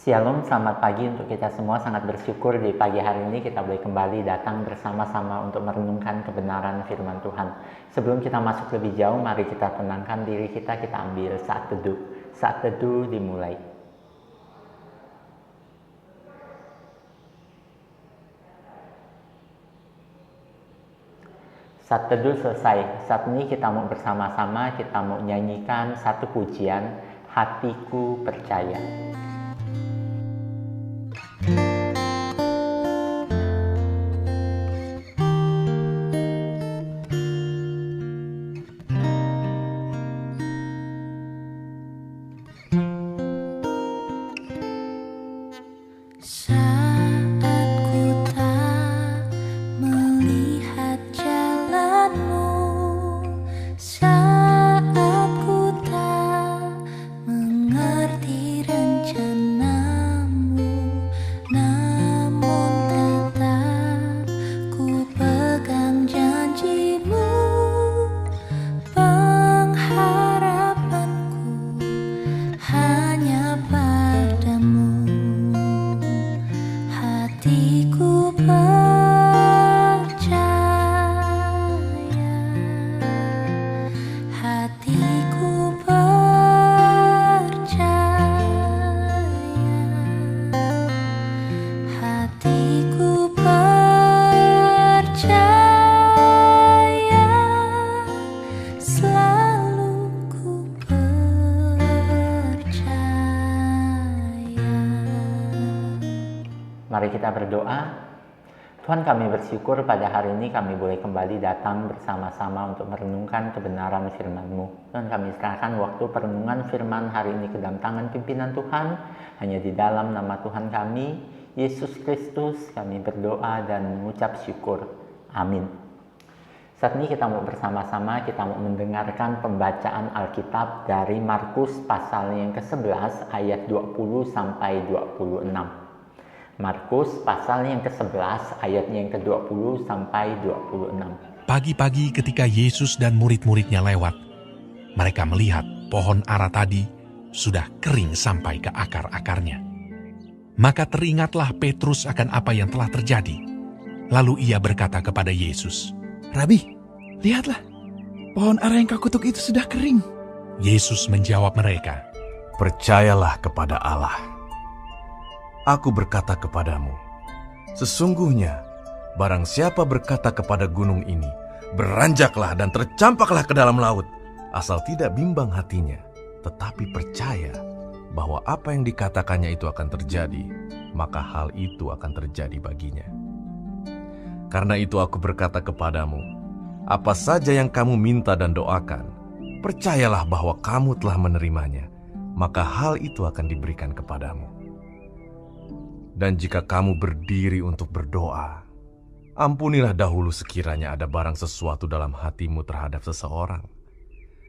Shalom, selamat pagi untuk kita semua. Sangat bersyukur di pagi hari ini kita boleh kembali datang bersama-sama untuk merenungkan kebenaran firman Tuhan. Sebelum kita masuk lebih jauh, mari kita tenangkan diri kita ambil saat teduh. Saat teduh dimulai. Saat teduh selesai. Saat ini kita mau bersama-sama, kita mau nyanyikan satu pujian, Hatiku Percaya. Mari kita berdoa. Tuhan, kami bersyukur pada hari ini kami boleh kembali datang bersama-sama untuk merenungkan kebenaran firman-Mu. Tuhan, kami serahkan waktu perenungan firman hari ini ke dalam tangan pimpinan Tuhan. Hanya di dalam nama Tuhan kami, Yesus Kristus, kami berdoa dan mengucap syukur. Amin. Saat ini kita mau bersama-sama, kita mau mendengarkan pembacaan Alkitab dari Markus pasal yang ke-11 ayat 20 sampai 26. Markus pasal yang ke-11 ayatnya yang ke-20 sampai 26. Pagi-pagi ketika Yesus dan murid-muridnya lewat, mereka melihat pohon ara tadi sudah kering sampai ke akar-akarnya. Maka teringatlah Petrus akan apa yang telah terjadi. Lalu ia berkata kepada Yesus, "Rabi, lihatlah, pohon ara yang kau kutuk itu sudah kering." Yesus menjawab mereka, "Percayalah kepada Allah. Aku berkata kepadamu, sesungguhnya barang siapa berkata kepada gunung ini, beranjaklah dan tercampaklah ke dalam laut, asal tidak bimbang hatinya, tetapi percaya bahwa apa yang dikatakannya itu akan terjadi, maka hal itu akan terjadi baginya. Karena itu aku berkata kepadamu, apa saja yang kamu minta dan doakan, percayalah bahwa kamu telah menerimanya, maka hal itu akan diberikan kepadamu. Dan jika kamu berdiri untuk berdoa, ampunilah dahulu sekiranya ada barang sesuatu dalam hatimu terhadap seseorang,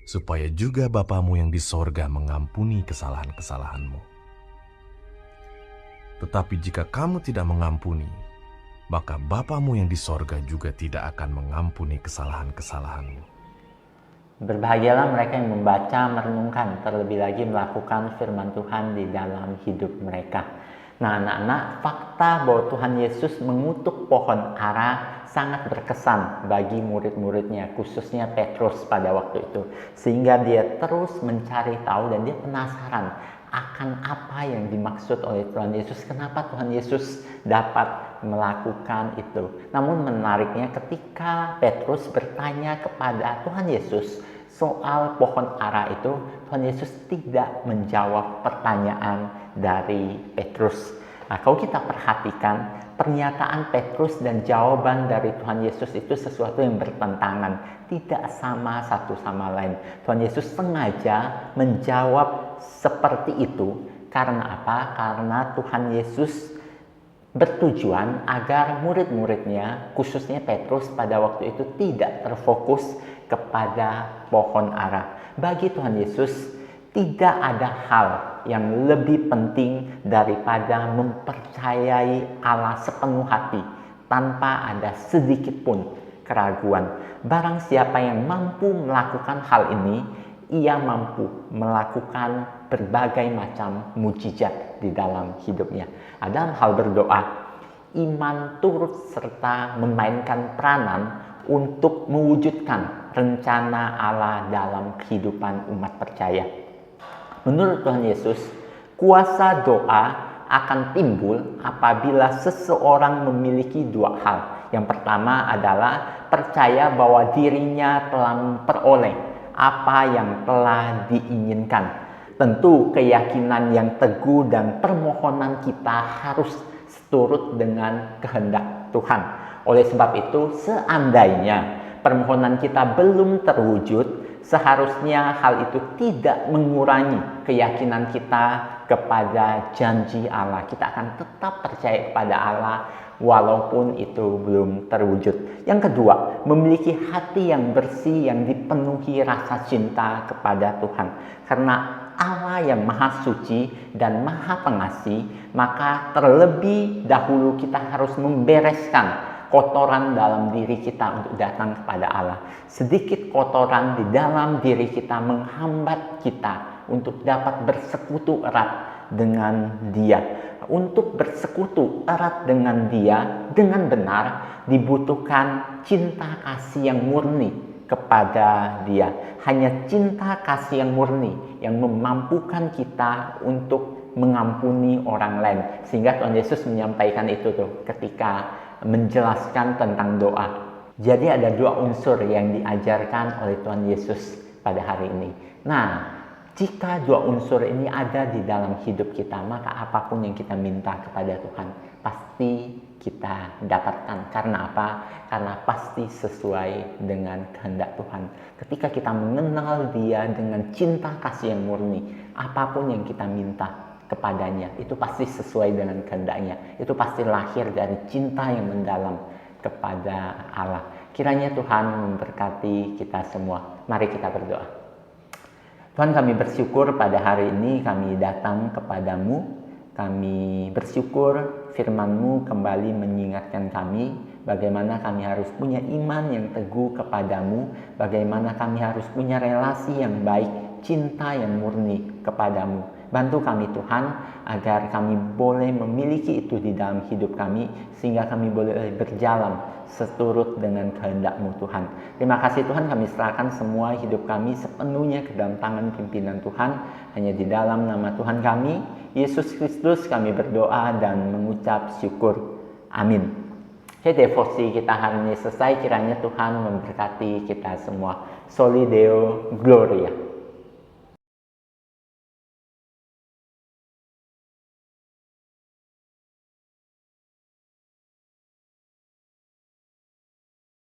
supaya juga Bapamu yang di sorga mengampuni kesalahan-kesalahanmu. Tetapi jika kamu tidak mengampuni, maka Bapamu yang di sorga juga tidak akan mengampuni kesalahan-kesalahanmu." Berbahagialah mereka yang membaca, merenungkan, terlebih lagi melakukan firman Tuhan di dalam hidup mereka. Nah, anak-anak, fakta bahwa Tuhan Yesus mengutuk pohon ara sangat berkesan bagi murid-muridnya, khususnya Petrus pada waktu itu. Sehingga dia terus mencari tahu dan dia penasaran akan apa yang dimaksud oleh Tuhan Yesus. Kenapa Tuhan Yesus dapat melakukan itu. Namun menariknya ketika Petrus bertanya kepada Tuhan Yesus soal pohon ara itu, Tuhan Yesus tidak menjawab pertanyaan dari Petrus. Nah, kalau kita perhatikan pernyataan Petrus dan jawaban dari Tuhan Yesus itu sesuatu yang bertentangan, tidak sama satu sama lain. Tuhan Yesus sengaja menjawab seperti itu karena apa? Karena Tuhan Yesus bertujuan agar murid-muridnya, khususnya Petrus pada waktu itu tidak terfokus kepada pohon ara. Bagi Tuhan Yesus, tidak ada hal yang lebih penting daripada mempercayai Allah sepenuh hati tanpa ada sedikit pun keraguan. Barang siapa yang mampu melakukan hal ini, ia mampu melakukan berbagai macam mujizat di dalam hidupnya. Dalam hal berdoa, iman turut serta memainkan peranan untuk mewujudkan rencana Allah dalam kehidupan umat percaya. Menurut Tuhan Yesus, kuasa doa akan timbul apabila seseorang memiliki dua hal. Yang pertama adalah percaya bahwa dirinya telah memperoleh apa yang telah diinginkan. Tentu keyakinan yang teguh dan permohonan kita harus seturut dengan kehendak Tuhan. Oleh sebab itu, seandainya permohonan kita belum terwujud, seharusnya hal itu tidak mengurangi keyakinan kita kepada janji Allah. Kita akan tetap percaya kepada Allah walaupun itu belum terwujud. Yang kedua, memiliki hati yang bersih yang dipenuhi rasa cinta kepada Tuhan. Karena Allah yang maha suci dan maha pengasih, maka terlebih dahulu kita harus membereskan kotoran dalam diri kita untuk datang kepada Allah. Sedikit kotoran di dalam diri kita menghambat kita untuk dapat bersekutu erat dengan Dia. Untuk bersekutu erat dengan Dia dengan benar dibutuhkan cinta kasih yang murni kepada Dia. Hanya cinta kasih yang murni yang memampukan kita untuk mengampuni orang lain. Sehingga Tuhan Yesus menyampaikan itu ketika menjelaskan tentang doa. Jadi ada dua unsur yang diajarkan oleh Tuhan Yesus pada hari ini. Nah, jika dua unsur ini ada di dalam hidup kita, maka apapun yang kita minta kepada Tuhan pasti kita dapatkan. Karena apa? Karena pasti sesuai dengan kehendak Tuhan. Ketika kita mengenal Dia dengan cinta kasih yang murni, apapun yang kita minta kepadanya, itu pasti sesuai dengan kehendaknya. Itu pasti lahir dari cinta yang mendalam kepada Allah. Kiranya Tuhan memberkati kita semua. Mari kita berdoa. Tuhan, kami bersyukur pada hari ini kami datang kepadamu. Kami bersyukur firman-Mu kembali mengingatkan kami bagaimana kami harus punya iman yang teguh kepadamu, bagaimana kami harus punya relasi yang baik, cinta yang murni kepadamu. Bantu kami Tuhan, agar kami boleh memiliki itu di dalam hidup kami, sehingga kami boleh berjalan seturut dengan kehendak-Mu Tuhan. Terima kasih Tuhan, kami serahkan semua hidup kami sepenuhnya ke dalam tangan pimpinan Tuhan. Hanya di dalam nama Tuhan kami, Yesus Kristus, kami berdoa dan mengucap syukur. Amin. Oke, devosi kita hari ini selesai. Kiranya Tuhan memberkati kita semua. Soli Deo Gloria.